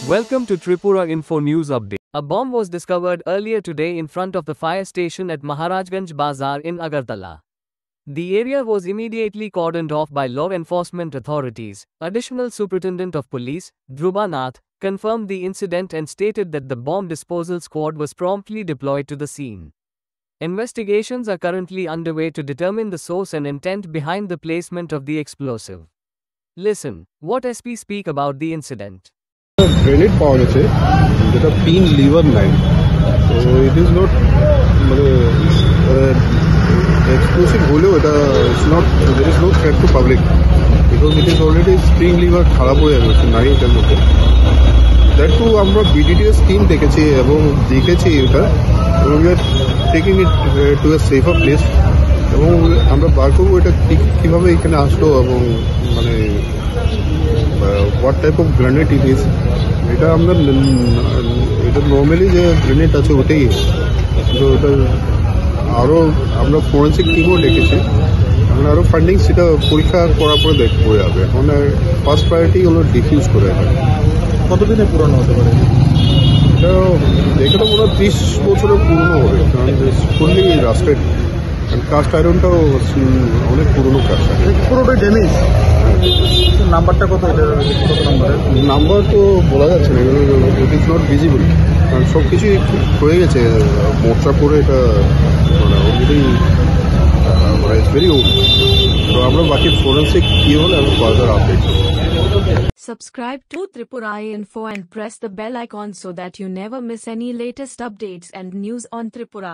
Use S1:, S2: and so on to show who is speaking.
S1: Welcome to Tripura Info News Update. A bomb was discovered earlier today in front of the fire station at Maharajganj Bazaar in Agartala. The area was immediately cordoned off by law enforcement authorities. Additional Superintendent of Police, Dhruba Nath, confirmed the incident and stated that the bomb disposal squad was promptly deployed to the scene. Investigations are currently underway to determine the source and intent behind the placement of the explosive. Listen, what SP speak about the incident.
S2: Grenade পাওয়া গেছে যেটা pin lever নাই তো it is not মানে explosive হলেও এটা it's not there is no threat to public because it is already spring lever খারাপ হয়ে গেছে নাই এটার মধ্যে দ্যাট টু আমরা বিডিডিএস স্কিম দেখেছি এবং দেখেছি এটা এবং we are taking it to a safer place এবং আমরা বার করবো এটা কীভাবে এখানে আসলো এবং মানে what type of grenade it is এটা আমরা এটা নর্মালি যে গ্রেনেড আছে ওটাই কিন্তু ওটা আরও আমরা ফরেন্সিক টিমও ডেকেছি আমরা আরও ফান্ডিং সেটা পরীক্ষা করার পরে দেখবো যাবে এখন ফার্স্ট প্রায়োরিটি হলো ডিফিউজ করে
S3: কতদিনে পুরনো হতে পারে
S2: এটা দেখে তো পুরো 30 বছরের পুরনো হবে কারণ ফুললি রাস্টেড কাস্ট আয়রনটাও অনেক পুরনো কাস্ট আয়রন
S3: পুরোটাই ড্যামেজ নাম্বারটা কত কত
S2: নাম্বার তো বলা যাচ্ছে না ইট ইজ নট ভিজিবল কারণ সব কিছুই হয়ে গেছে মোর্চা করে এটা মানে অলরেডি মানে ইটস ভেরি ওল্ড তো আমরা বাকি ফরেন্সিক কি হলে আমি further update
S4: Subscribe to Tripura Info and press the bell icon so that you never miss any latest updates and news on Tripura.